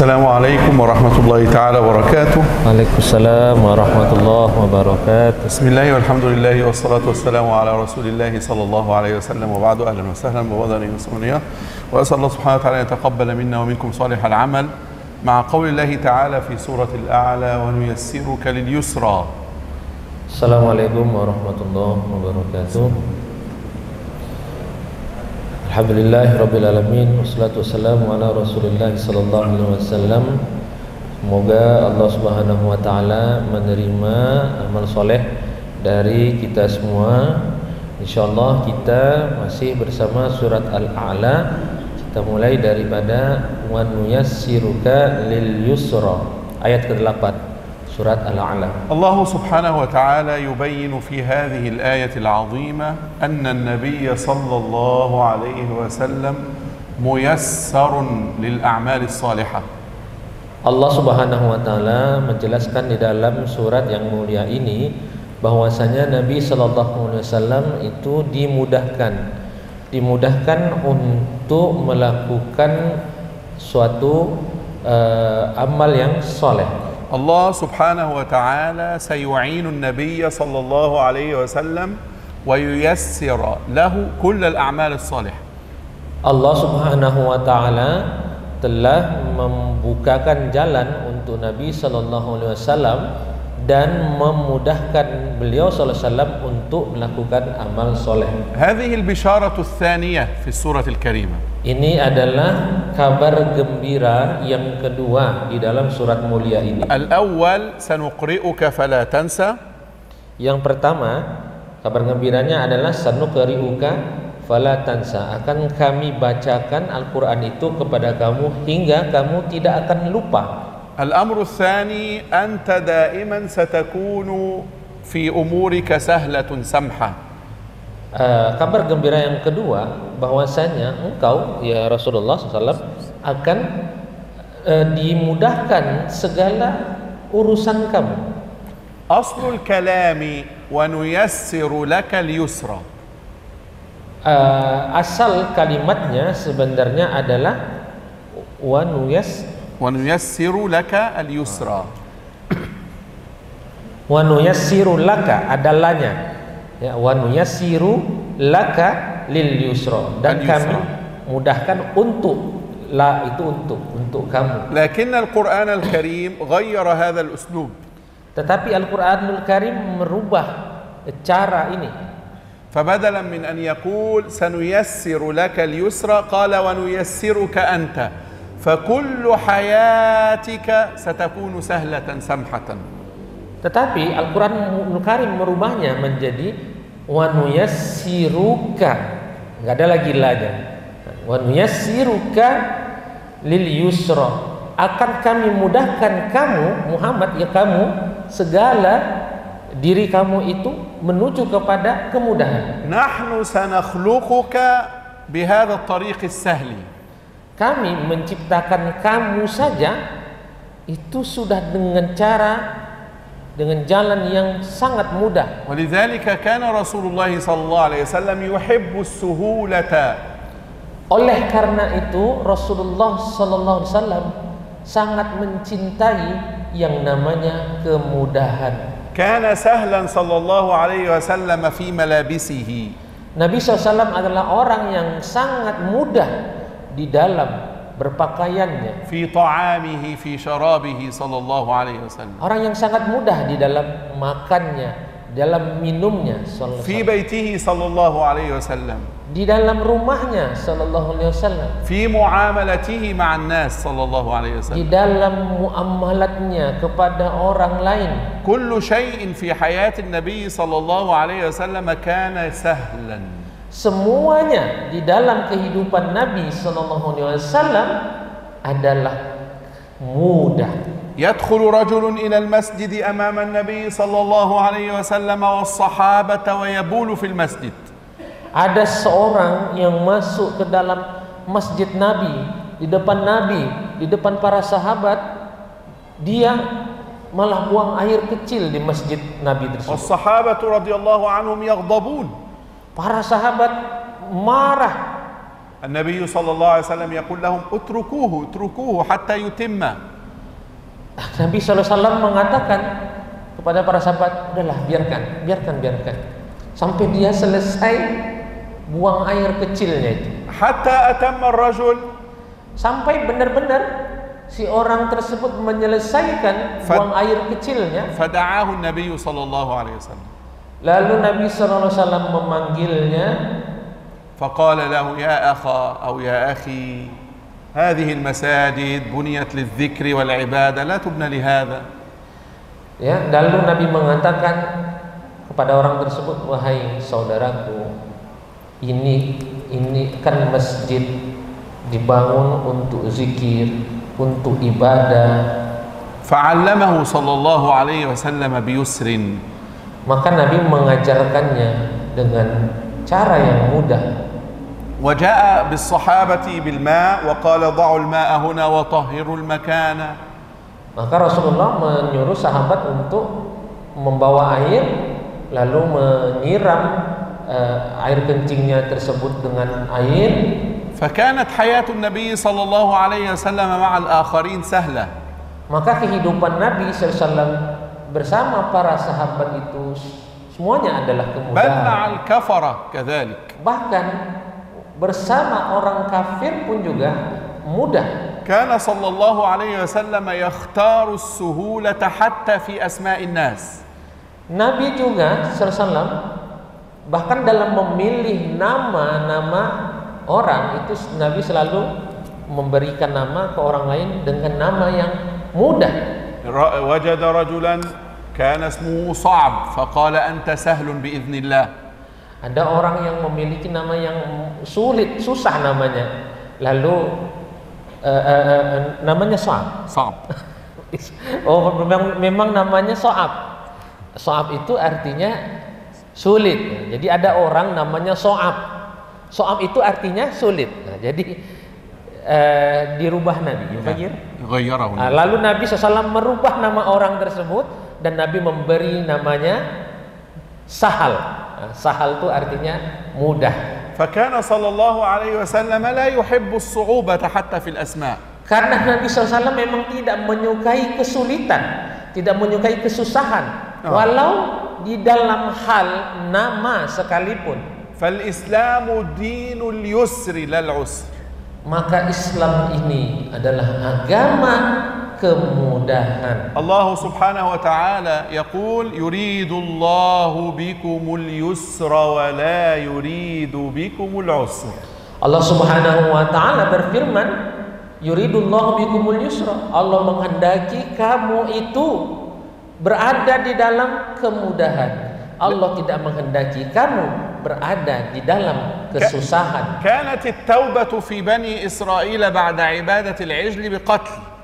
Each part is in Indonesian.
Assalamualaikum warahmatullahi ta'ala wabarakatuh. Waalaikumsalam warahmatullahi wabarakatuh. Bismillah walhamdulillah wassalatu wassalamu ala rasulillahi sallallahu alaihi wasallam wa ba'du. Ahlan wa sahlan wa badani muslimin. Wa asallallahu subhanahu wa ta'ala an yataqabbala minna wa minkum salihal amal ma'a qawlillahi ta'ala fi suratil a'la wa nuyassiruka lil yusra. Assalamualaikum warahmatullahi wabarakatuh. Alhamdulillahirabbil alamin wassalatu wassalamu ala Rasulillah sallallahu alaihi wasallam. Semoga Allah Subhanahu wa taala menerima amal soleh dari kita semua. Insyaallah kita masih bersama surat Al-A'la. Kita mulai daripada wa nuyassiruka lil yusra ayat ke-8 surat Al-A'la. Allah subhanahu wa ta'ala yubayyin fi hadhihi al-ayah al-'azimah anna an-nabiy sallallahu alaihi wasallam muyassarun lil a'mal as-salihah. Allah Subhanahu wa taala menjelaskan di dalam surat yang mulia ini bahwasanya Nabi sallallahu alaihi wasallam itu dimudahkan untuk melakukan suatu amal yang soleh. Allah subhanahu wa ta'ala sayu'inu an-nabiy sallallahu alaihi wasallam wa yuyassir lahu kull al-a'mal as-salih. Allah subhanahu wa ta'ala telah membukakan jalan untuk Nabi sallallahu alaihi wasallam dan memudahkan beliau sallallahu alaihi wasallam untuk melakukan amal soleh. Hadhihi al-bisharatu ats-tsaniyah fi surah al-karimah. Ini adalah kabar gembira yang kedua di dalam surat mulia ini. Al-awwal sanuqri'uka fala tansa. Yang pertama, kabar gembiranya adalah sanuqri'uka fala tansa. Akan kami bacakan Al-Qur'an itu kepada kamu hingga kamu tidak akan lupa. Al-amru ats-tsani anta da'iman satakunu fi umurika sahlatun samha. Kabar gembira yang kedua bahwasanya engkau ya Rasulullah SAW akan dimudahkan segala urusan kamu. Aslul kalami wa nuyassiru laka al-yusra. Asal kalimatnya sebenarnya adalah wa nuyassiru laka al-yusra. Wa nuyassiru laka adalahnya. Ya, wa nuyassiru laka lil yusra, dan kami mudahkan untuk la itu untuk kamu. Lakin Al-Qur'an Al-Karim ghayyara hadha al-uslub. Tetapi Al-Qur'anul Karim merubah cara ini. فبدلا من أن يقول سنيسر لك اليسرى قال ونيسرك أنت فكل حياتك ستكون سهلة سمحة. Tetapi Al-Qur'anul Karim merubahnya menjadi wa nuyassiruka, enggak ada lagi lanya. Wa nuyassiruka lil yusra, akan kami mudahkan kamu Muhammad, ya kamu, segala diri kamu itu menuju kepada kemudahan. Nahnu sanakhluquka bihadha at-tariq as-sahli. Kami menciptakan kamu saja itu sudah dengan jalan yang sangat mudah. Walidzalika kana Rasulullah sallallahu alaihi wasallam yuhibbu as-suhulata. Oleh karena itu Rasulullah sallallahu alaihi wasallam sangat mencintai yang namanya kemudahan. Kana sahlan sallallahu alaihi wasallam fi malabisihi. Nabi SAW adalah orang yang sangat mudah di dalam berpakaiannya, fi ta'amihi fi syarabihi sallallahu alaihi wasallam, orang yang sangat mudah di dalam makannya, dalam minumnya, fi baitihi sallallahu alaihi wasallam, di dalam rumahnya sallallahu alaihi wasallam, fi muamalatihi ma'an nas sallallahu alaihi wasallam, di dalam muamalatnya kepada orang lain. Kullu syai'in fi hayatin nabiy sallallahu alaihi wasallam kana sahlan. Semuanya di dalam kehidupan Nabi sallallahu alaihi wasallam adalah mudah. Yadkhulu rajulun ila al-masjid amama an-nabi sallallahu alaihi wasallam was-sahabata wa yabulu fil masjid. Ada seorang yang masuk ke dalam masjid Nabi, di depan para sahabat, dia malah buang air kecil di masjid Nabi tersebut. Was-sahabatu radhiyallahu anhum yaghdabun. Para sahabat marah. النبي صلى الله عليه وسلم يقول لهم اتركوه حتى يتم. Nabi SAW mengatakan kepada para sahabat, udahlah biarkan sampai dia selesai buang air kecilnya itu. حتى أتم الرجل, sampai benar-benar si orang tersebut menyelesaikan buang air kecilnya. فدعاه النبي صلى الله عليه وسلم. Lalu Nabi SAW memanggilnya. فقال له يا أخا أو يا أخي هذه المساجد بنيت للذكر والعبادة لا تبنى لهذا. Ya, lalu Nabi mengatakan kepada orang tersebut, wahai saudaraku, ini kan masjid dibangun untuk zikir, untuk ibadah. فعلمه صلى الله عليه وسلم بيسر. Maka Nabi mengajarkannya dengan cara yang mudah. وجاء بالصحابة بالماء وقال ضعوا الماء هنا وطهروا المكان. Maka Rasulullah menyuruh sahabat untuk membawa air, lalu menyiram air kencingnya tersebut dengan air. فكانت حياة النبي صلى الله عليه وسلم مع الآخرين سهلة. Maka kehidupan Nabi SAW bersama para sahabat itu semuanya adalah بل kemudahan. مع الكفرة كذلك. Bahkan bersama orang kafir pun juga mudah. كان صلى الله عليه وسلم يختار السهولة حتى في أسماء الناس. Nabi juga SAW bahkan dalam memilih nama-nama orang itu Nabi selalu memberikan nama ke orang lain dengan nama yang mudah. وجد رجلا كان اسمه صعب فقال أنت سهل بإذن الله. Ada orang yang memiliki nama yang sulit, susah namanya, lalu namanya So'ab. Oh, memang namanya So'ab. So'ab itu artinya sulit. Jadi ada orang namanya So'ab. So'ab itu artinya sulit. Nah, jadi dirubah Nabi. Lalu Nabi SAW merubah nama orang tersebut dan Nabi memberi namanya Sahal. Sahal itu artinya mudah. فكان صلى الله عليه وسلم لا يحب الصعوبة حتى في الأسماء. Karena Nabi SAW memang tidak menyukai kesulitan, tidak menyukai kesusahan, walau di dalam hal nama sekalipun. فالإسلام دين اليسر لا العسر. Maka Islam ini adalah agama kemudahan. Allah Subhanahu wa taala yaqul yuridu Allahu bikumul yusra wa la yuridu bikumul usra. Allah Subhanahu wa taala berfirman, yuridullahu bikumul yusra. Allah menghendaki kamu itu berada di dalam kemudahan. Allah tidak menghendaki kamu berada di dalam kesusahan. كانت التوبة في بني إسرائيل بعد عبادة العجل بقتل.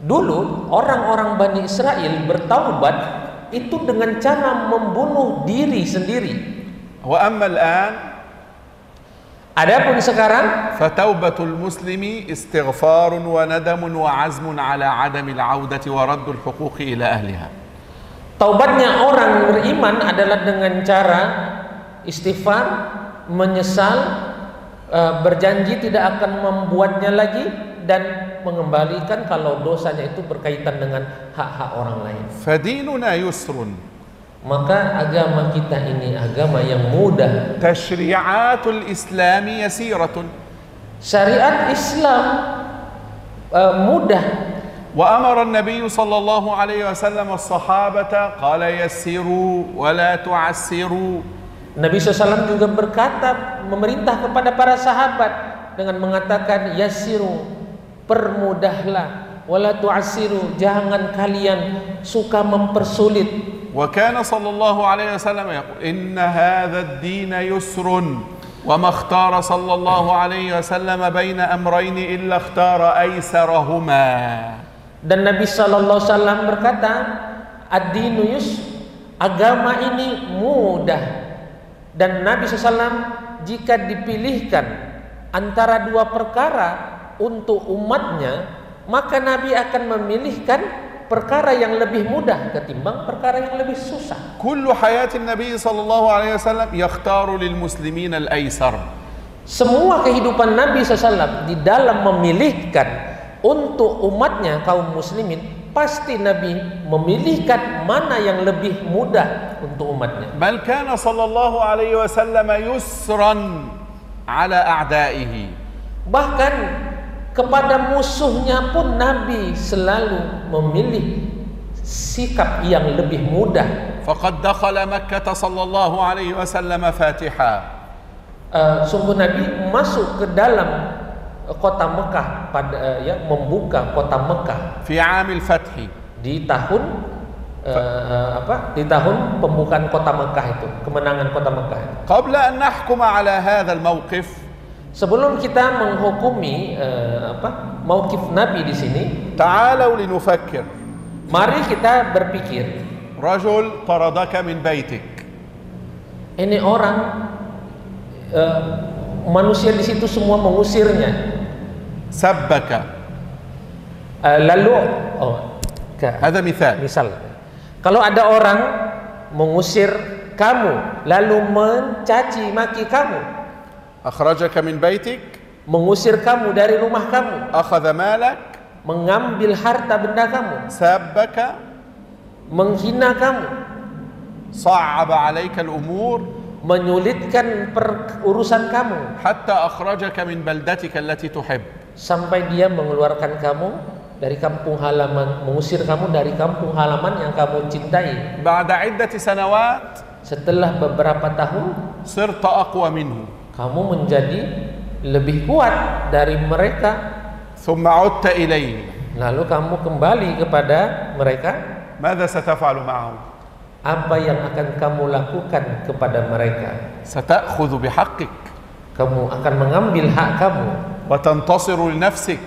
Dulu orang-orang Bani Israel bertaubat itu dengan cara membunuh diri sendiri. وأما الآن Adapun sekarang فتوبة المسلم استغفار وندم وعزم على عدم العودة ورد الحقوق إلى أهلها. Taubatnya orang beriman adalah dengan cara istighfar, menyesal, berjanji tidak akan membuatnya lagi dan mengembalikan kalau dosanya itu berkaitan dengan hak-hak orang lain. فديننا يسر. Maka agama kita ini agama yang mudah. تشريعات الإسلام يسيرة. Syariat Islam mudah. وأمر النبي صلى الله عليه وسلم الصحابة قال يسروا ولا تعسروا. Nabi SAW juga berkata, memerintah kepada para sahabat dengan mengatakan yasiru, permudahlah, wala tu'assiru, jangan kalian suka mempersulit. وكان صلى الله عليه وسلم يقول إن هذا الدين يسر وما اختار صلى الله عليه وسلم بين أمرين إلا اختار أيسرهما. Dan Nabi SAW berkata, ad-dinu yusr, agama ini mudah. Dan Nabi SAW jika dipilihkan antara dua perkara untuk umatnya, maka Nabi akan memilihkan perkara yang lebih mudah ketimbang perkara yang lebih susah. كل حياة النبي صلى الله عليه وسلم يختار للمسلمين الأيسر. Semua kehidupan Nabi SAW di dalam memilihkan untuk umatnya kaum muslimin, pasti Nabi memilihkan mana yang lebih mudah untuk umatnya. Bal kana sallallahu alaihi wasallam yusran ala a'daihi. Bahkan kepada musuhnya pun Nabi selalu memilih sikap yang lebih mudah. Faqad dakhala Makkah sallallahu alaihi wasallam fatiha. Sungguh Nabi masuk ke dalam kota Mekah pada membuka kota Mekah fi 'amil fathi, di tahun di tahun pembukaan kota Mekah itu, kemenangan kota Mekah itu. Qabla an nahkuma 'ala hadha al-mawqif, sebelum kita menghukumi mauqif Nabi di sini, ta'alu linufakkir. Mari kita berpikir. Rajul taradaka min baitik. Ini orang manusia di situ semua mengusirnya. Sabbaka. Lalu Ada misal. Kalau ada orang mengusir kamu lalu mencaci maki kamu. Akhrajaka min baitik. Mengusir kamu dari rumah kamu. Akhadha malak. Mengambil harta benda kamu. Sabbaka. Menghina kamu. Sa'aba 'alaika al-umur. Menyulitkan urusan kamu. Hatta akhrajaka min baldatika allati tuhib. Sampai dia mengeluarkan kamu dari kampung halaman, mengusir kamu dari kampung halaman yang kamu cintai. Ba'da 'iddati sanawat. Setelah beberapa tahun, sirta aqwa minhu. Kamu menjadi lebih kuat dari mereka. Thumma 'udta ilayhi. Lalu kamu kembali kepada mereka. Madza sataf'alu ma'ahum? Apa yang akan kamu lakukan kepada mereka? Sata'khudhu bihaqqik. Kamu akan mengambil hak kamu. Wa tantasiru li nafsik.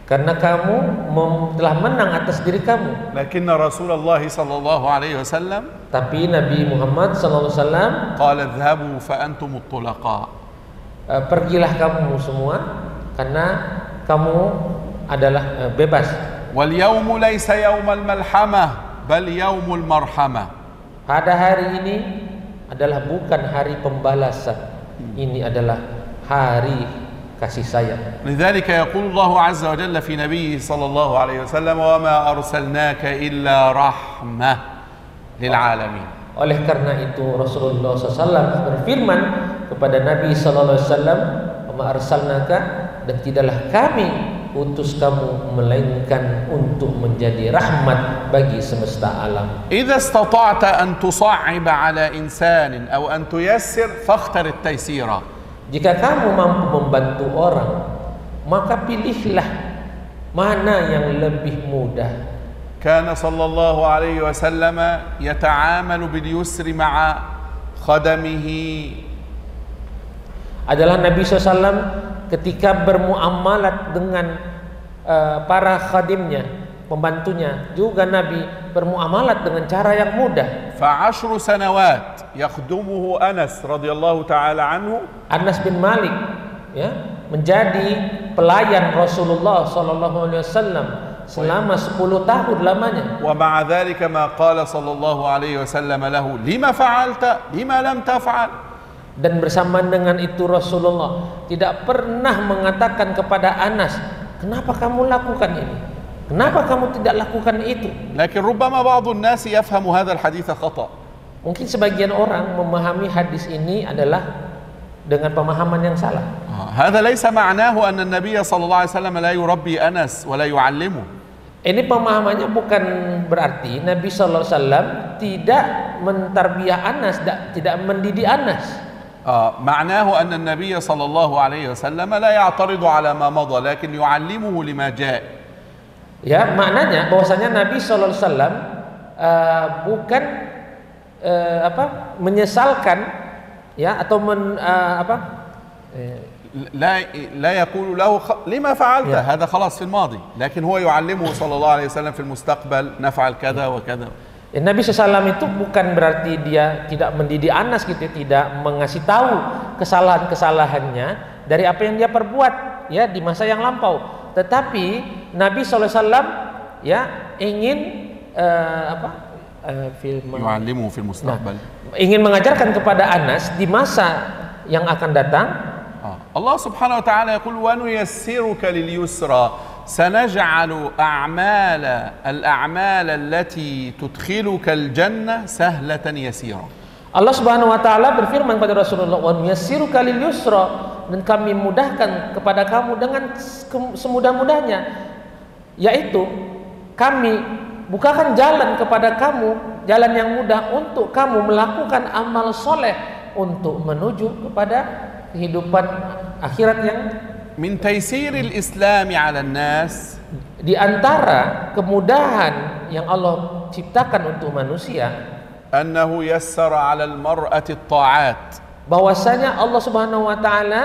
Karena kamu telah menang atas diri kamu. Lakinna Rasulullah sallallahu alaihi wasallam, tapi Nabi Muhammad sallallahu alaihi wasallam qala idhhabu fa antum at-tulaqa. Pergilah kamu semua karena kamu adalah bebas. Wal yawmu laysa yawmal malhamah bal yawmul marhamah. Pada hari ini adalah bukan hari pembalasan. Ini adalah hari kasih sayang. Lidzalika yaqulu Allah azza wa jalla fi nabiyhi sallallahu alaihi wasallam wa ma arsalnaka illa rahmah lil alamin. Oleh karena itu Rasulullah SAW berfirman kepada Nabi sallallahu alaihi wasallam, "Wa ma arsalnaka," dan tidaklah kami utus kamu melainkan untuk menjadi rahmat bagi semesta alam. Idza istata'ta an tusa'ib 'ala insanin aw an tuyassir fakhtar at-taysira. Jika kamu mampu membantu orang, maka pilihlah mana yang lebih mudah. Kana sallallahu alaihi wasallam yata'amalu bil yusri ma'a khadamihi. Adalah Nabi SAW ketika bermuamalat dengan para khadimnya, pembantunya, juga Nabi bermuamalat dengan cara yang mudah. Fa 10 sanawat yakhdumuhu Anas radhiyallahu taala anhu. Anas bin Malik menjadi pelayan Rasulullah sallallahu alaihi wasallam selama 10 tahun lamanya. Wa ma'a dzalika ma qala sallallahu alaihi wasallam lahu lima fa'alta lima lam taf'al. Dan bersamaan dengan itu Rasulullah tidak pernah mengatakan kepada Anas, kenapa kamu lakukan ini? Kenapa kamu tidak lakukan itu? Lakin rubbama ba'dhu an-nas yafhamu hadha al-hadits khata'. Mungkin sebagian orang memahami hadis ini adalah dengan pemahaman yang salah. Hadha laysa ma'nahu anna an-nabiy sallallahu alaihi wasallam la yurabbi Anas wa la yu'allimu. Ini pemahamannya bukan berarti Nabi sallallahu alaihi wasallam tidak mentarbiyah Anas, tidak mendidik Anas. معناه أن النبي صلى الله عليه وسلم لا يعترض على ما مضى لكن يعلمه لما جاء. Ya, maknanya bahwasanya Nabi sallallahu alaihi wasallam bukan menyesalkan atau لا يقول له لما فعلت هذا خلاص في الماضي لكن هو يعلمه صلى الله عليه وسلم في المستقبل نفعل كذا وكذا. Nabi SAW itu bukan berarti dia tidak mendidik Anas gitu, tidak mengasih tahu kesalahan-kesalahannya dari apa yang dia perbuat di masa yang lampau. Tetapi Nabi SAW ingin ingin mengajarkan kepada Anas di masa yang akan datang Allah Subhanahu wa taala yaqul wa nuyassiruka lil yusra sanaj'alu al-a'mal allati tudkhiluka al-jannah sahlatan yasira. Allah Subhanahu wa taala berfirman kepada Rasulullah, wa nuyassiruka lil yusra, dan kami mudahkan kepada kamu dengan semudah-mudahnya, yaitu kami bukakan jalan kepada kamu, jalan yang mudah untuk kamu melakukan amal soleh untuk menuju kepada kehidupan akhirat yang min taysiril islami 'ala an-nas. Di antara kemudahan yang Allah ciptakan untuk manusia, annahu yassara 'ala al-mar'ati at-ta'at, bahwasanya Allah Subhanahu wa taala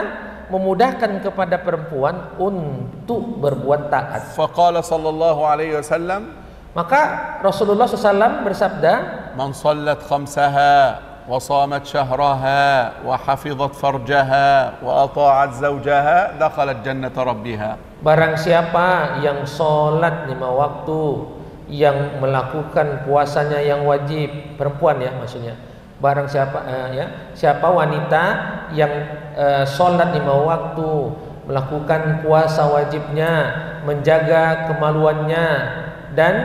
memudahkan kepada perempuan untuk berbuat taat. Faqala sallallahu alaihi wasallam, maka Rasulullah SAW bersabda, man sallat khamsaha wa shamat syahraha wa hafizat farjaha wa ata'at zawjaha dakhalat jannata rabbiha. Barang siapa yang sholat 5 waktu, yang melakukan puasanya yang wajib, perempuan ya maksudnya. Barang siapa siapa wanita yang sholat 5 waktu, melakukan puasa wajibnya, menjaga kemaluannya, dan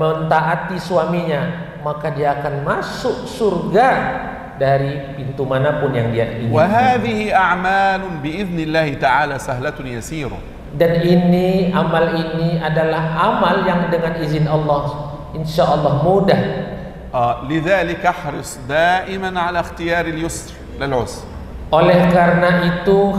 mentaati suaminya, maka dia akan masuk surga dari pintu manapun yang dia inginkan. Wa hadhihi a'malun bi'idznillah ta'ala sahlatun yasira. Dan ini amal ini adalah amal yang dengan izin Allah insyaallah mudah. Lidzalika ahris da'iman 'ala ikhtiyari al-yusr lil-'usr. Oleh karena itu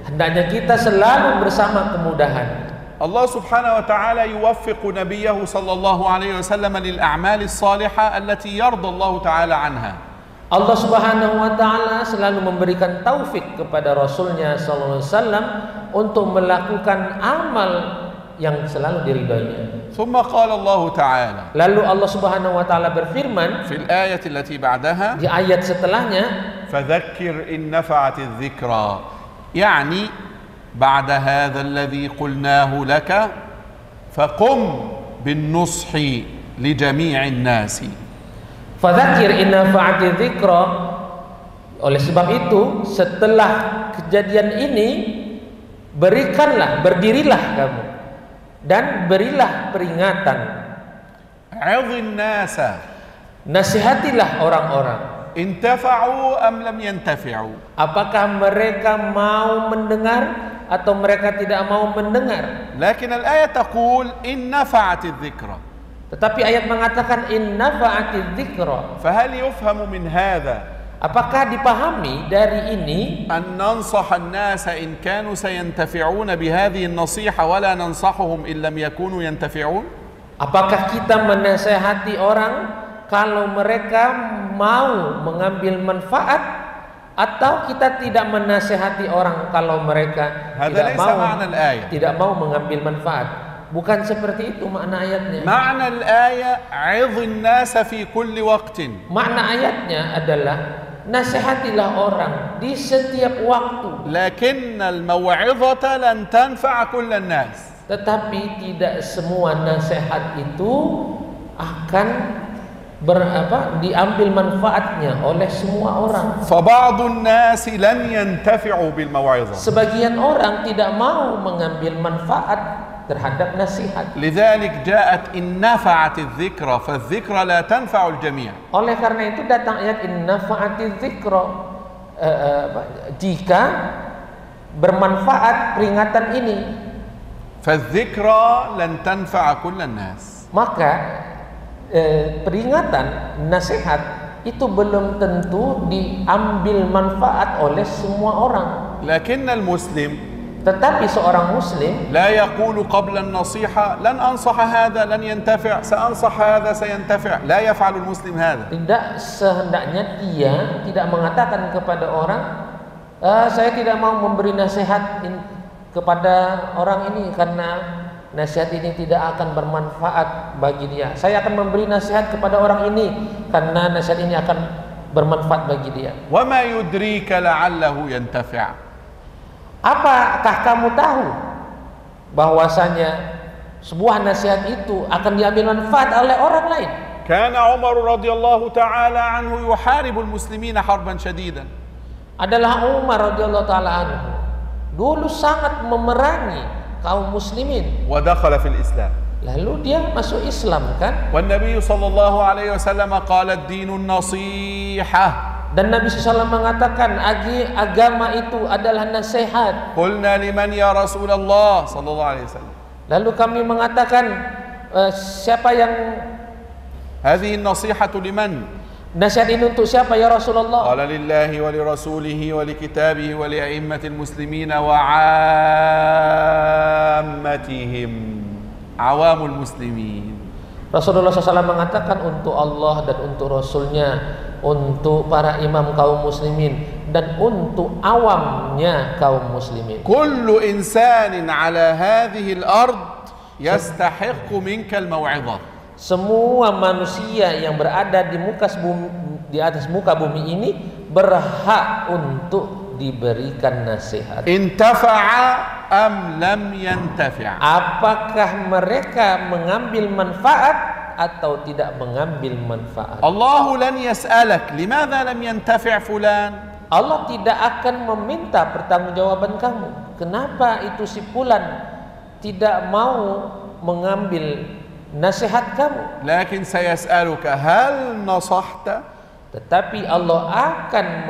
hendaknya kita selalu bersama kemudahan. Allah Subhanahu wa ta'ala yuwaffiqu nabiyahu sallallahu alaihi wasallam lil a'mal as-salihah allati yarda Allah ta'ala anha. Allah Subhanahu wa ta'ala selalu memberikan taufik kepada Rasulnya sallallahu alaihi wasallam untuk melakukan amal yang selalu diridhoinya. Thumma qala Allah ta'ala, lalu Allah Subhanahu wa ta'ala berfirman fil ayati allati ba'daha, di ayat setelahnya, fadzakkir in nafa'ati adh-dhikra, yani بعد هذا الذي قلناه لك فقم بالنصح لجميع الناس. فذكر إن نفعت الذكرى. Oleh sebab itu, setelah kejadian ini, berdirilah kamu dan berilah peringatan. A'idhin nasa, nasihatilah orang-orang. Intafa'u am lam yantafi'u, apakah mereka mau mendengar atau mereka tidak mau mendengar. Lakin al-ayat taqul in nafa'ati adh-dhikra, tetapi ayat mengatakan in nafa'ati adh-dhikra. Fahal yufhamu min hadha, apakah dipahami dari ini an nansaha an-nasa in kanu sayantafi'una bihadhihi an-nasiha wa la nansahuhum in lam yakunu yantafi'un? Apakah kita menasihati orang kalau mereka mau mengambil manfaat, atau kita tidak menasihati orang kalau mereka tidak mau mengambil manfaat? Bukan seperti itu makna ayatnya. Makna al-ayat 'idhin nasa fi kulli waqtin. Makna ayatnya adalah nasihatilah orang di setiap waktu. Lakin al-maw'izata lan tanfa' kull an-nas. Tetapi tidak semua nasihat itu akan diambil manfaatnya oleh semua orang. Faba'dun nasi lan yantafi'u bil maw'izah. Sebagian orang tidak mau mengambil manfaat terhadap nasihat. Lidzalik ja'at in nafa'ati adh-dhikra fadh-dhikra la tanfa'u al-jami'. Oleh karena itu datang ayat in nafa'ati adh-dhikra, jika bermanfaat peringatan ini, fadh-dhikra lan tanfa'a kull an-nas. Maka peringatan, nasihat itu belum tentu diambil manfaat oleh semua orang. Lakin al-muslim, tetapi seorang muslim la yaqulu qabla an-nasiha lan ansaha hadha lan yantafi', sa'ansah hadha sayantafi'. La yaf'alu al-muslim hadha. Tidak sehendaknya dia tidak mengatakan kepada orang, saya tidak mau memberi nasihat kepada orang ini karena nasihat ini tidak akan bermanfaat bagi dia. Saya akan memberi nasihat kepada orang ini karena nasihat ini akan bermanfaat bagi dia. Wa ma yudrika la'allahu yantafi'. Apakah kamu tahu bahwasanya sebuah nasihat itu akan diambil manfaat oleh orang lain? Kana Umar radhiyallahu ta'ala anhu yuharibul muslimina harban shadidan. adalah Umar radhiyallahu taala anhu. Dulu sangat memerangi kaum muslimin. Wa dakhala fil Islam. Lalu dia masuk Islam kan? Wan Nabi sallallahu alaihi wasallam qala ad-dinun nasihah. Dan Nabi SAW mengatakan agama itu adalah nasihat. Qulna liman ya Rasulullah sallallahu alaihi wasallam. Lalu kami mengatakan siapa yang hadhihi an-nasihatu liman? Nasihat ini untuk siapa ya Rasulullah? Qala lillahi wa li rasulihi wa li kitabihi wa li a'immatil muslimina wa 'ammatihim. Awamul muslimin. Rasulullah SAW mengatakan untuk Allah dan untuk Rasulnya, untuk para imam kaum muslimin, dan untuk awamnya kaum muslimin. Kullu insanin ala hadhihi al-ard yastahiqqu minka al-maw'izah. Semua manusia yang berada di atas muka bumi ini berhak untuk diberikan nasihat. Intafa'a am lam yantafi'. Apakah mereka mengambil manfaat atau tidak mengambil manfaat? Allahu lan yas'alak limadha lam yantafi' fulan. Allah tidak akan meminta pertanggungjawaban kamu. Kenapa itu si fulan tidak mau mengambil nasihat kamu? Lakin sayas'aluka hal nasahta. Tetapi Allah akan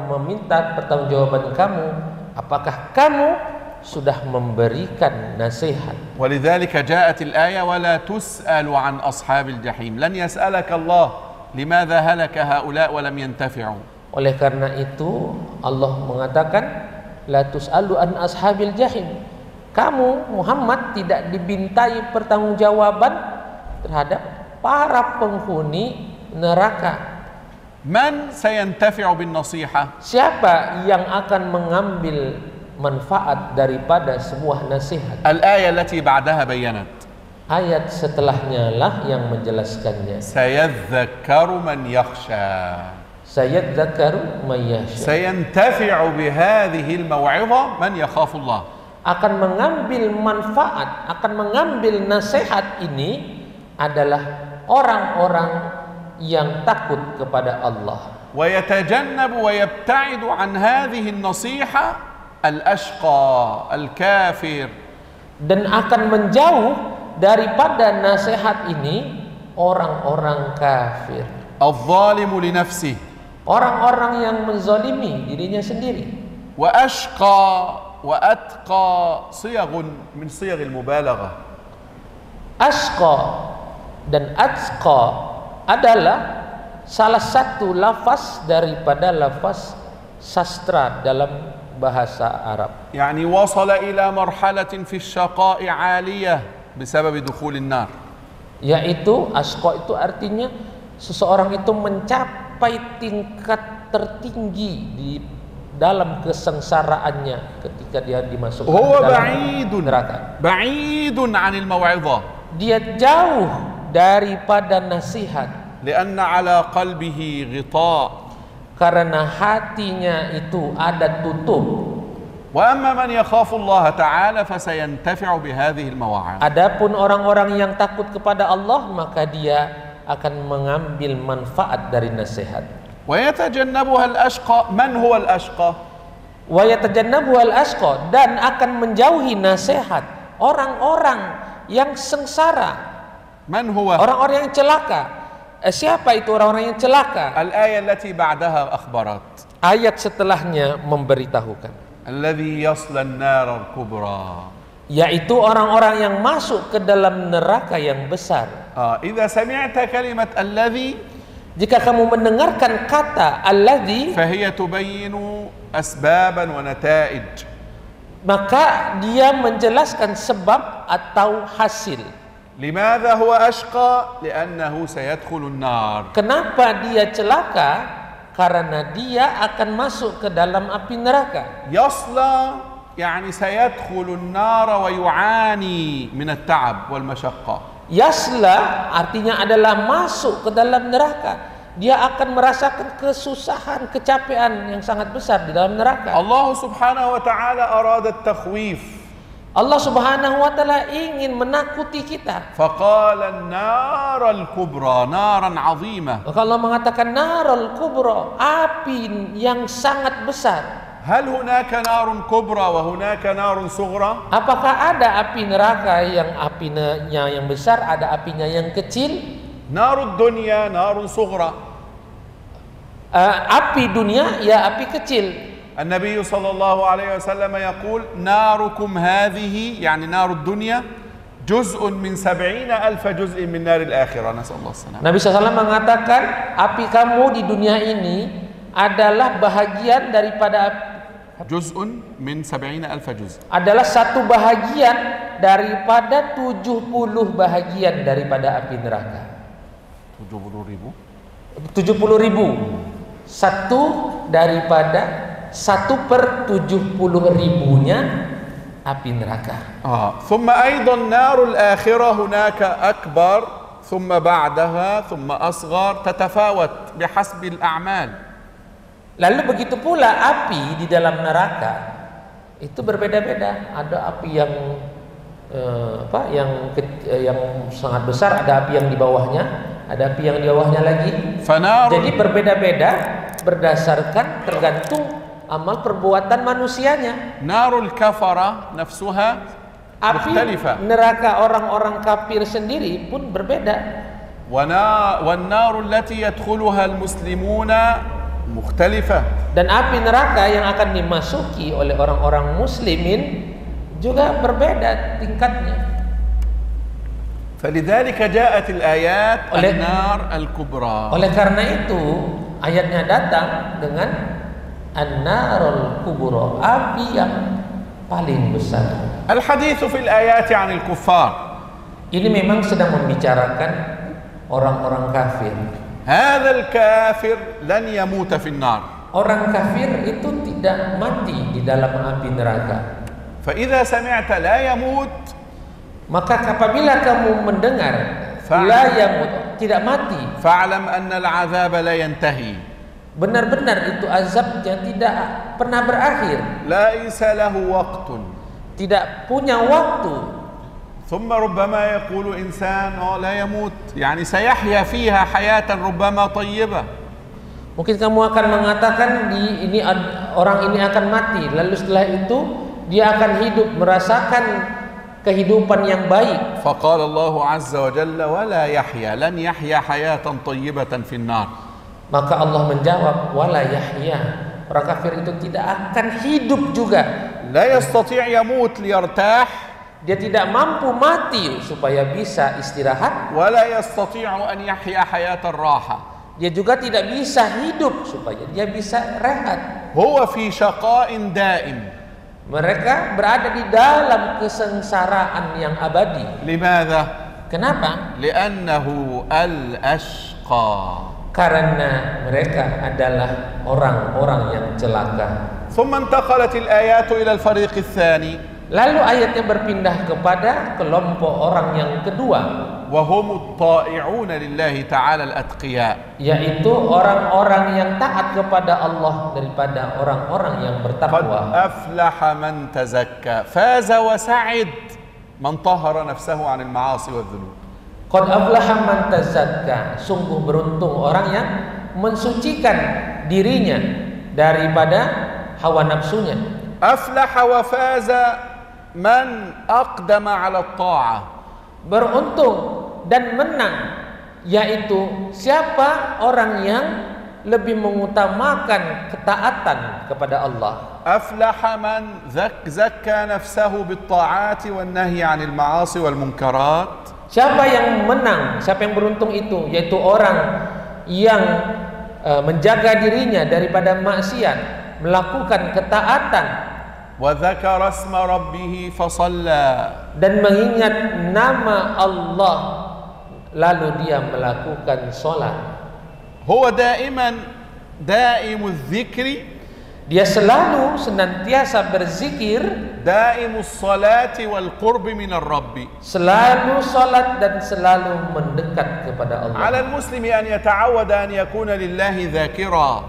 meminta pertanggungjawaban kamu, apakah kamu sudah memberikan nasihat. Walidzalika ja'at al-aya wa la tus'alu an ashabil jahim. Lan yas'alaka Allah limadha halaka haula wa lam yantafi'u. Oleh karena itu Allah mengatakan la tus'alu an ashabil jahim. Kamu Muhammad tidak dibintai pertanggungjawaban terhadap para penghuni neraka. Man sayantafi'u bin nasihah? Siapa yang akan mengambil manfaat daripada sebuah nasihat? Al-ayah allati ba'daha bayanat. Ayat setelahnya lah yang menjelaskannya. Sayadzakkaru man yakhsha. Sayadzakkaru man yakhsha. Sayantafi'u bihadhihi al-maw'izah man yakhafu Allah. Akan mengambil manfaat, akan mengambil nasihat ini adalah orang-orang yang takut kepada Allah. Wa yatajannabu wa yabta'idu an hadhihi an-nasiha al-ashqa, al-kafir. Dan akan menjauh daripada nasihat ini orang-orang kafir. Al-zalimu li nafsihi. Orang-orang yang menzalimi dirinya sendiri. Wa ashqa wa atqa siyaghun min siyagh al-mubalaghah. Ashqa dan atqa adalah salah satu lafaz daripada lafaz sastra dalam bahasa Arab. Yani wasala ila marhalatin fi syaqa'i 'aliyah bisabab dukhul an-nar. Yaitu ashqa itu artinya seseorang itu mencapai tingkat tertinggi di dalam kesengsaraannya ketika dia dimasukkan ke dalam neraka. Ba'idun 'anil maw'izah. Dia jauh daripada nasihat. Lianna 'ala qalbihi ghita'. Karena hatinya itu ada tutup. Wa amma man yakhafu Allah ta'ala fasayantafi'u bihadhihi al-mawa'id. Adapun orang-orang yang takut kepada Allah, maka dia akan mengambil manfaat dari nasihat. Wa yatajannabuha al-ashqa. Man huwa al-ashqa? Wa yatajannabuha al-ashqa, dan akan menjauhi nasihat orang-orang yang sengsara. Man huwa? Orang-orang yang celaka. Siapa itu orang-orang yang celaka? Al-ayah allati ba'daha akhbarat. Ayat setelahnya memberitahukan. Alladhi yasla an-nar al-kubra. Yaitu orang-orang yang masuk ke dalam neraka yang besar. Idza sami'ta kalimat alladhi, jika kamu mendengarkan kata alladhi, fahiya tubayyinu asbaban wa nata'ij. Maka dia menjelaskan sebab atau hasil. Limadha huwa ashqa? Li'annahu sayadkhulu an-nar. Kenapa dia celaka? Karena dia akan masuk ke dalam api neraka. Yasla yani sayadkhulu an-nar wa yu'ani min at-ta'ab wal mashaqqa. Yasla artinya adalah masuk ke dalam neraka. Dia akan merasakan kesusahan, kecapean yang sangat besar di dalam neraka. Allah subhanahu wa ta'ala arada at-takhwif. Allah Subhanahu wa taala ingin menakuti kita. Faqala an-nar al-kubra, naran 'azimah. Maka Allah mengatakan narul kubra, api yang sangat besar. Hal hunaka narun kubra wa hunaka narun sughra? Apakah ada api neraka yang apinya yang besar, ada apinya yang kecil? Narud dunya narun sughra. Api dunia ya api kecil. النبي صلى الله عليه وسلم يقول ناركم هذه يعني نار الدنيا جزء من 70,000 جزء من نار الآخرة نسأل الله السلامة. Nabi SAW mengatakan api kamu di dunia ini adalah bahagian daripada جزء من 70,000 جزء. Adalah satu bahagian daripada 70 bahagian daripada api neraka. 70.000. Satu daripada 1/70.000-nya api neraka. ثم أيضا نار الآخرة هناك أكبر ثم بعدها ثم أصغر تتفاوت بحسب الأعمال. Lalu begitu pula api di dalam neraka itu berbeda-beda. Ada api yang yang sangat besar, ada api yang di bawahnya, ada api yang di bawahnya lagi. Jadi berbeda-beda berdasarkan tergantung amal perbuatan manusianya. Narul kafara nafsuha mukhtalifah. Api neraka orang-orang kafir sendiri pun berbeda. Wan narul lati yadkhuluha al-muslimuna mukhtalifah. Dan api neraka yang akan dimasuki oleh orang-orang muslimin juga berbeda tingkatnya. فلذلك جاءت الآيات النار الكبرى. Oleh karena itu ayatnya datang dengan an-narul kubra, api yang paling besar. Al-haditsu fil ayati 'anil kuffar. Ini memang sedang membicarakan orang-orang kafir. Hadzal kafir lan yamuta fin nar. Orang kafir itu tidak mati di dalam api neraka. Fa idza sami'ta la yamut, maka apabila kamu mendengar la yamut, tidak mati, fa'lam anna al-'adzaba la yantahi. Benar-benar itu azabnya tidak pernah berakhir. Laisa lahu waqtun. Tidak punya waktu. ثم ربما يقول إنسان لا يموت يعني سيحيا فيها حياة ربما طيبة. Mungkin kamu akan mengatakan orang ini akan mati, lalu setelah itu dia akan hidup merasakan kehidupan yang baik. فقال الله عز وجل ولا يحيا لن يحيا حياة طيبة في النار. Maka Allah menjawab wala yahya, orang kafir itu tidak akan hidup juga. La yastati' yamut liyartah, dia tidak mampu mati supaya bisa istirahat. Wala yastati' an yahya hayatan raha, dia juga tidak bisa hidup supaya dia bisa rehat. Huwa fi syaqa'in daim, mereka berada di dalam kesengsaraan yang abadi. Limadha? Kenapa? Li'annahu al-ashqa, karena mereka adalah orang-orang yang celaka. ثم انتقلت الآيات إلى الفريق الثاني. Lalu ayatnya berpindah kepada kelompok orang yang kedua. وهم الطائعون لله تعالى الأتقياء. Yaitu orang-orang yang taat kepada Allah daripada orang-orang yang bertakwa. قد أفلح من تزكى فاز وسعد من طهر نفسه عن المعاصي والذنوب. Qad aflaha man tazakka, sungguh beruntung orang yang mensucikan dirinya daripada hawa nafsunya. Aflaha wa faza man aqdama 'ala at-ta'ah. Beruntung dan menang yaitu siapa orang yang lebih mengutamakan ketaatan kepada Allah. Aflaha man zakka nafsahu bit-ta'ati wan-nahyi 'anil ma'asi wal munkarat. Siapa yang menang, siapa yang beruntung itu, yaitu orang yang menjaga dirinya daripada maksiat, melakukan ketaatan, wa dzakara asma rabbih fa shalla, dan mengingat nama Allah lalu dia melakukan salat. Huwa daimuz dzikri, dia selalu senantiasa berzikir, daimus salati wal qurbi minar rabbi, selalu salat dan selalu mendekat kepada Allah. 'Ala al-muslimi an yata'awwada an yakuna lillahi dzakira.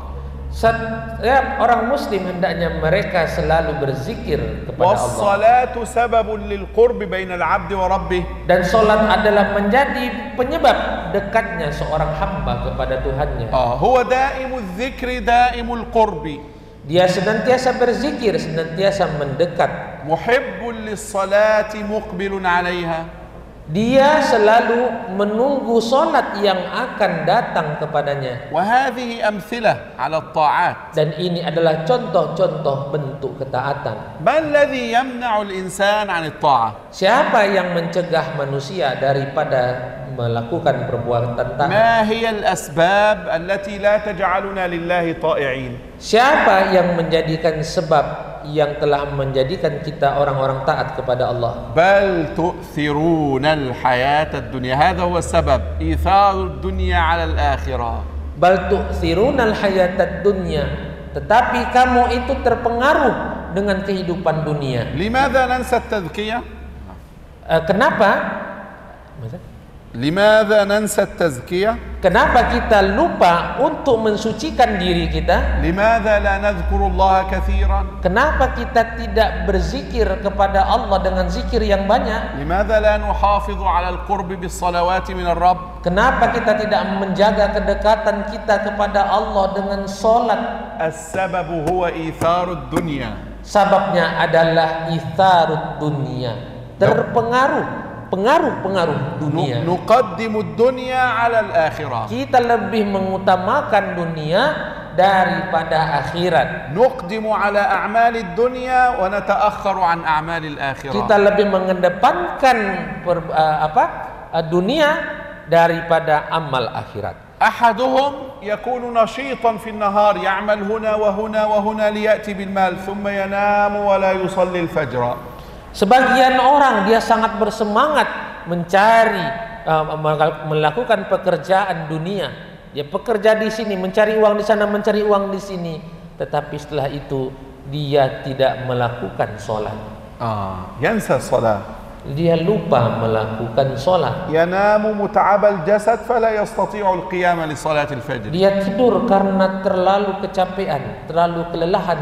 Setiap orang muslim hendaknya mereka selalu berzikir kepada Allah. Was-salatu sababun lil qurbi bainal 'abdi wa rabbih. Dan salat adalah menjadi penyebab dekatnya seorang hamba kepada Tuhannya. Huwa daimuz dzikri daimul qurbi. Dia senantiasa berzikir, senantiasa mendekat. Muhibbul lis-salati muqbilun 'alaiha. Dia selalu menunggu salat yang akan datang kepadanya. Wa hadhihi amthilah 'ala at-ta'at. Dan ini adalah contoh-contoh bentuk ketaatan. Man alladhi yamna'u al-insan 'an at-ta'ah? Siapa yang mencegah manusia daripada melakukan perbuatan taat? Ma hiya al-asbab allati la taj'aluna lillahi ta'i'in? Siapa yang menjadikan sebab yang telah menjadikan kita orang-orang taat kepada Allah? Bal tu'thiruna al-hayata ad-dunya. Hadha huwa as-sabab. Itharu ad-dunya 'ala al-akhirah. Bal tu'thiruna al-hayata ad-dunya. Tetapi kamu itu terpengaruh dengan kehidupan dunia. Limadha nansa at-tadhkiyah? Kenapa? Limadha nansa at-tazkiyah? Kenapa kita lupa untuk mensucikan diri kita? Limadha la nadhkuru Allah kathiran? Kenapa kita tidak berzikir kepada Allah dengan zikir yang banyak? Limadha la nuhafidhu 'ala al-qurbi bis-salawati min ar-rabb? Kenapa kita tidak menjaga kedekatan kita kepada Allah dengan salat? As-sababu huwa itharu ad-dunya. Sababnya adalah itharud dunia, pengaruh dunia. Nuqaddimu ad-dunya 'ala al-akhirah. Kita lebih mengutamakan dunia daripada akhirat. Nuqdimu 'ala a'mali ad-dunya wa nata'akhkharu 'an a'mali al-akhirah. Kita lebih mengedepankan dunia daripada amal akhirat. أحدهم يكون نشيطا في النهار يعمل هنا وهنا وهنا ليأتي بالمال ثم ينام ولا يصلي الفجر. Sebagian orang dia sangat bersemangat mencari melakukan pekerjaan dunia. Dia bekerja di sini, mencari uang di sana, mencari uang di sini. Tetapi setelah itu dia tidak melakukan sholat. Yansa sholat. Dia lupa melakukan sholat. Yanamu muta'abal jasad fala yastati'u al-qiyam li salatil fajr. Dia tidur karena terlalu kecapean, terlalu kelelahan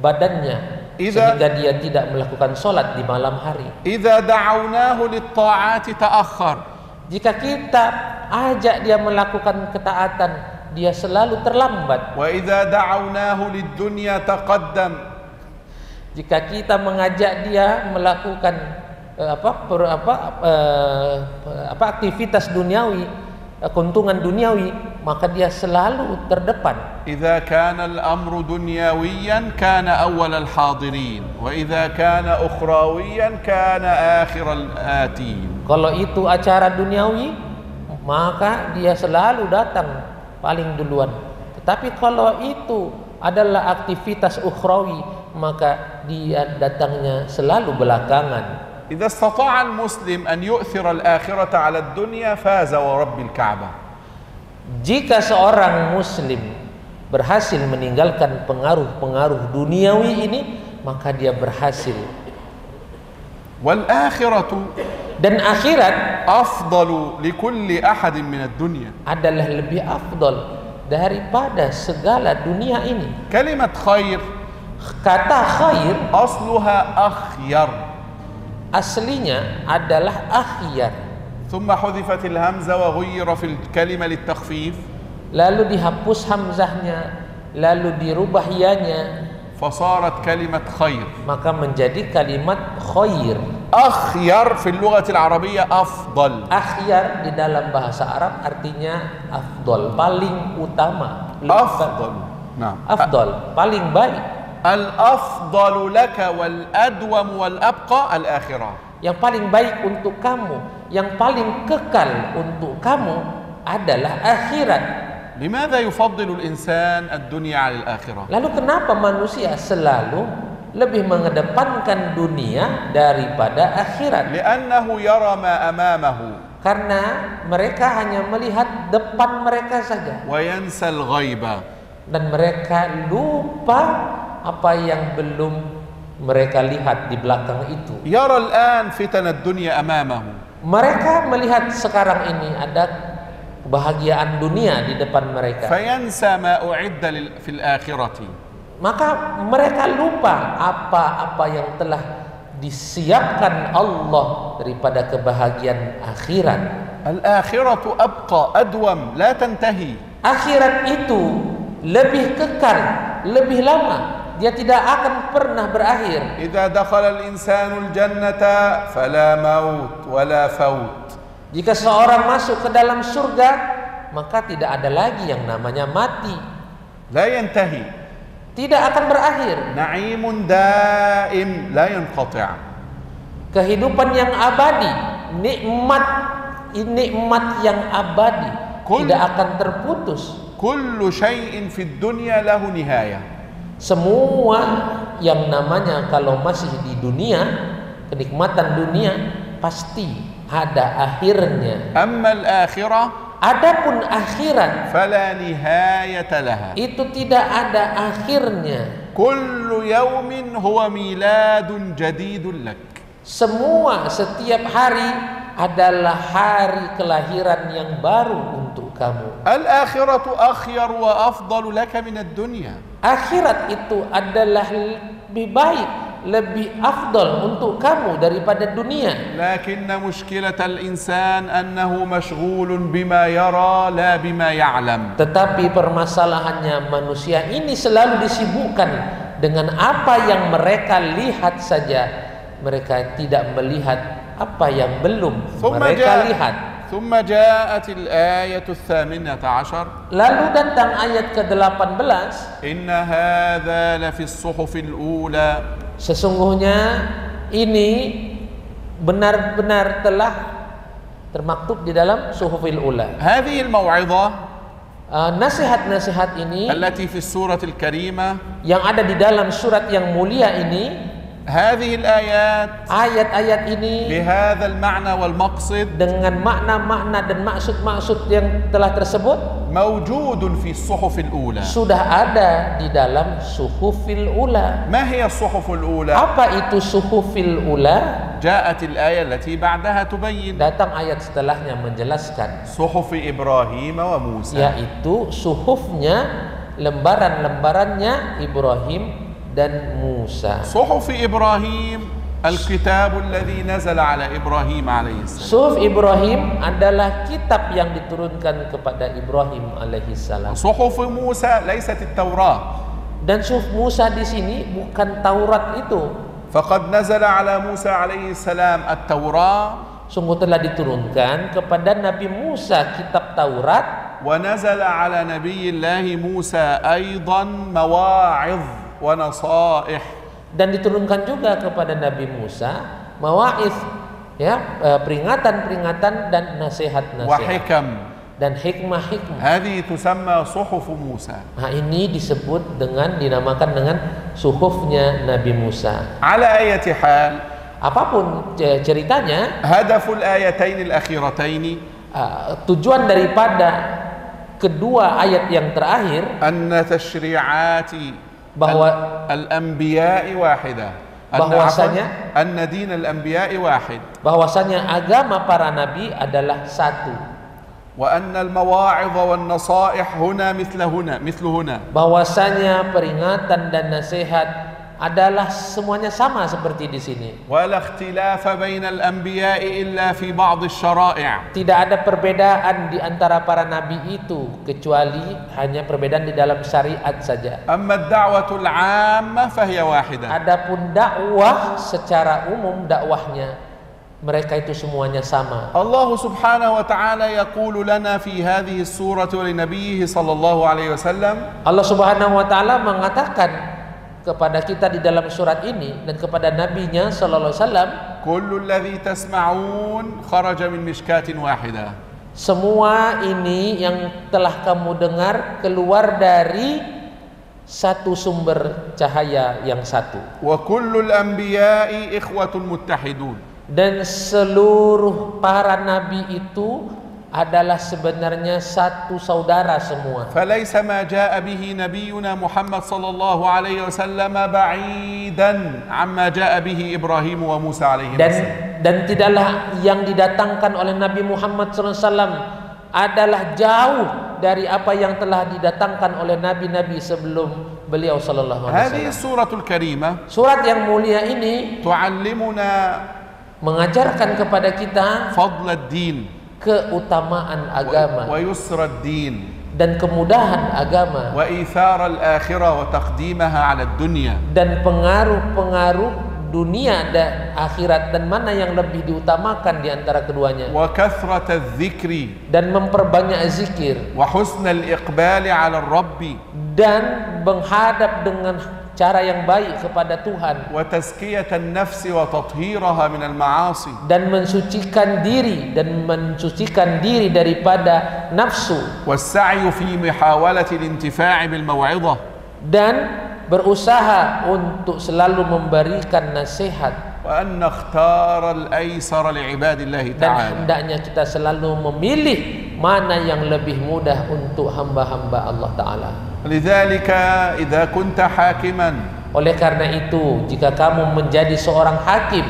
badannya, sehingga dia tidak melakukan sholat di malam hari. Idza da'awnahu lit-ta'ati ta'akhkhar. Jika kita ajak dia melakukan ketaatan, dia selalu terlambat. Wa idza da'awnahu lid-dunya taqaddam. Jika kita mengajak dia melakukan aktivitas duniawi, keuntungan duniawi, maka dia selalu terdepan. Idza kana al-amru dunyawiyan kana awwal al-hadirin wa idza kana ukhrawiyan kana akhir al-atin. Kalau itu acara duniawi, maka dia selalu datang paling duluan. Tetapi kalau itu adalah aktivitas ukhrawi, maka dia datangnya selalu belakangan. إذا استطاع المسلم أن يؤثر الآخرة على الدنيا فاز ورب الكعبة. Jika seorang muslim berhasil meninggalkan pengaruh-pengaruh duniawi ini, maka dia berhasil. والآخرة dan akhirat أفضل لكل أحد من الدنيا. adalah lebih afdal daripada segala dunia ini. كلمة خير, kata khair أصلها أخير, aslinya adalah akhyar. ثم حذفت الهمزة وغير في الكلمة للتخفيف. Lalu dihapus hamzahnya, lalu dirubah yanya. فصارت كلمة خير. Maka menjadi kalimat khair. أخير في اللغة العربية أفضل. Akhyar di dalam bahasa Arab artinya afdal, paling utama. أفضل. نعم. Afdal, paling baik. Al-afdalu laka wal-adwam wal-abqa al-akhirah. Yang paling baik untuk kamu, yang paling kekal untuk kamu adalah akhirat. Limadha yufaddilu al-insan ad-dunya 'ala al-akhirah? Lalu kenapa manusia selalu lebih mengedepankan dunia daripada akhirat? Li'annahu yara ma amamahu. Karena mereka hanya melihat depan mereka saja. Wa yansa al-ghaiba. Dan mereka lupa apa yang belum mereka lihat di belakang itu. Yara al-an fitan ad-dunya amamahu. Mereka melihat sekarang ini ada kebahagiaan dunia di depan mereka. فينسى ما أعد في الآخرة. Maka mereka lupa apa-apa yang telah disiapkan Allah daripada kebahagiaan akhirat. الآخرة أبقى أدوم لا تنتهي. Akhirat itu lebih kekal, lebih lama. Dia tidak akan pernah berakhir. إذا دخل الإنسان الجنة فلا موت ولا فوت. Jika seorang masuk ke dalam surga, maka tidak ada lagi yang namanya mati. لا ينتهي. Tidak akan berakhir. نعيم دائم لا ينقطع. Kehidupan yang abadi, nikmat yang abadi, tidak akan terputus. كل شيء في الدنيا له نهاية. Semua yang namanya kalau masih di dunia, kenikmatan dunia pasti ada akhirnya. أما الآخرة Adapun akhirat, فلا نهاية لها. itu tidak ada akhirnya. كل يوم هو ميلاد جديد لك. Setiap hari adalah hari kelahiran yang baru untuk kamu. الآخرة أخير وأفضل لك من الدنيا. Akhirat itu adalah lebih baik, lebih afdal untuk kamu daripada dunia. لكن مشكلة الإنسان أنه مشغول بما يرى لا بما يعلم. Tetapi permasalahannya manusia ini selalu disibukkan dengan apa yang mereka lihat saja. Mereka tidak melihat apa yang belum mereka lihat. ثم جاءت الآية 18. Lalu datang ayat ke-18. إن هذا لفي الصحف الأولى. Sesungguhnya ini benar-benar telah termaktub di dalam suhufil ula. هذه الموعظة Nasihat-nasihat ini التي في السورة الكريمة yang ada di dalam surat yang mulia ini, هذه الآيات ayat-ayat ini بهذا المعنى والمقصد dengan makna-makna dan maksud-maksud yang telah tersebut موجود في الصحف الأولى. sudah ada di dalam suhufil ula. ما هي الصحف الأولى؟ Apa itu suhufil ula? جاءت الآية التي بعدها تبين. Datang ayat setelahnya menjelaskan, صحف إبراهيم وموسى. yaitu suhufnya, lembaran-lembarannya Ibrahim dan Musa. صحف إبراهيم الكتاب الذي نزل على إبراهيم عليه السلام. Suhuf Ibrahim adalah kitab yang diturunkan kepada Ibrahim alaihissalam. صحف موسى ليست التوراة. Dan suhuf Musa di sini bukan Taurat itu. فقد نزل على موسى عليه السلام التوراة. Sungguh telah diturunkan kepada Nabi Musa kitab Taurat. ونزل على نبي الله موسى أيضا مواعظ ونصائح. Dan diturunkan juga kepada Nabi Musa mawaidh, ya, peringatan-peringatan dan nasihat-nasihat. وحكم. Dan hikmah-hikmah. هذه تسمى صحف موسى. Nah, ini disebut dinamakan dengan suhufnya Nabi Musa. على أي حال Apapun ceritanya, هدف الآيتين الأخيرتين tujuan daripada kedua ayat yang terakhir أن تشريعات bahwa الأنبياء واحدة. bahwasanya أن دين الأنبياء واحد. bahwasanya agama para nabi adalah satu. وأن المواعظ والنصائح هنا مثل هنا. Bahwasanya peringatan dan nasihat adalah semuanya sama seperti di sini. ولا اختلاف بين الأنبياء إلا في بعض الشرائع. Tidak ada perbedaan di antara para nabi itu kecuali hanya perbedaan di dalam syariat saja. أما الدعوة العامة فهي واحدة. Adapun dakwah secara umum, dakwahnya mereka itu semuanya sama. الله سبحانه وتعالى يقول لنا في هذه السورة ولنبيه صلى الله عليه وسلم. Allah Subhanahu wa taala mengatakan kepada kita di dalam surat ini dan kepada nabinya sallallahu alaihi wasallam, كل الذي تسمعون خرج من مشكاة واحدة. Semua ini yang telah kamu dengar keluar dari satu sumber cahaya yang satu. وكل الأنبياء إخوة متحدون. Dan seluruh para nabi itu adalah sebenarnya satu saudara semua. فليس ما جاء به نبينا محمد صلى الله عليه وسلم بعيدا عما جاء به إبراهيم وموسى عليه السلام. Dan tidaklah yang didatangkan oleh Nabi Muhammad SAW adalah jauh dari apa yang telah didatangkan oleh nabi-nabi sebelum beliau sallallahu alaihi wasallam. Suratul Karimah, surat yang mulia ini tu'allimuna mengajarkan kepada kita fadlad din, keutamaan agama, wa yusrad din, dan kemudahan agama, wa ithar al-akhirah wa taqdimaha 'ala ad-dunya, dan pengaruh-pengaruh dunia dan akhirat, dan mana yang lebih diutamakan di antara keduanya, wa kathrat adh-dhikri, dan memperbanyak zikir, wa husn al-iqbal 'ala ar-rabb, dan menghadap dengan cara yang baik kepada Tuhan, wa tazkiyat an-nafs wa tathhiraha min al-ma'asi, dan mensucikan diri daripada nafsu, was-sa'yu fi muhawalati al-intifa' bil maw'izah, dan berusaha untuk selalu memberikan nasihat, wa an nakhtar al-aysar li'ibadillah ta'ala, dan hendaknya kita selalu memilih mana yang lebih mudah untuk hamba-hamba Allah Ta'ala. Lidzalika idza kunta hakiman, oleh karena itu jika kamu menjadi seorang hakim,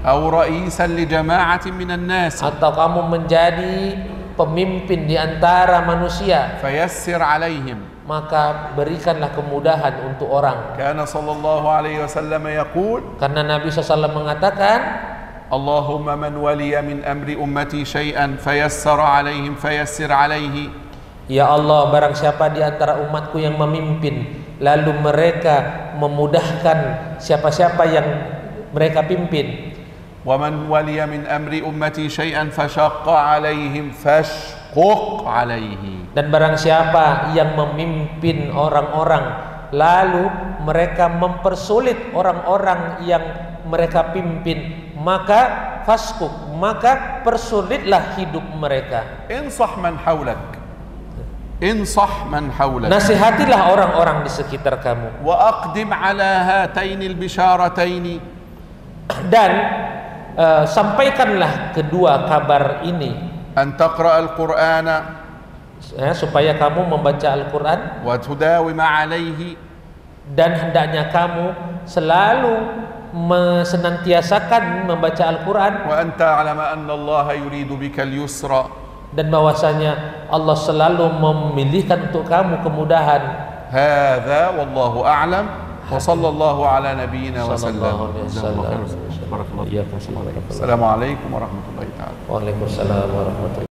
aw ra'isan li jama'atin minan nas, atau kamu menjadi pemimpin di antara manusia, fayassir 'alaihim, maka berikanlah kemudahan untuk orang. Kana sallallahu alaihi wasallam yaqul, karena Nabi SAW mengatakan, Allahumma man waliya min amri ummati syai'an fayassara 'alaihim fayassir 'alaihi. Ya Allah, barang siapa di antara umatku yang memimpin lalu mereka memudahkan siapa-siapa yang mereka pimpin, wa man waliya min amri ummati syai'an fashaqqa 'alaihim fashquq 'alaihi, dan barang siapa yang memimpin orang-orang lalu mereka mempersulit orang-orang yang mereka pimpin, maka fasquq, maka persulitlah hidup mereka. Insah man hawlak, insah man hawlak, nasihatilah orang-orang di sekitar kamu, wa aqdim 'ala hataini al-bisharataini, dan sampaikanlah kedua kabar ini, an taqra al-Qur'ana, supaya kamu membaca Al-Quran, wa tudawim 'alaihi, dan hendaknya kamu selalu senantiasakan membaca Al-Quran, wa anta 'alama anna Allah yuridu bika al-yusra, dan bahwasanya Allah selalu memilihkan untuk kamu kemudahan. Hadza wallahu a'lam, wa sallallahu ala nabiyyina wa sallam. Assalamualaikum warahmatullahi wabarakatuh. Waalaikumsalam warahmatullahi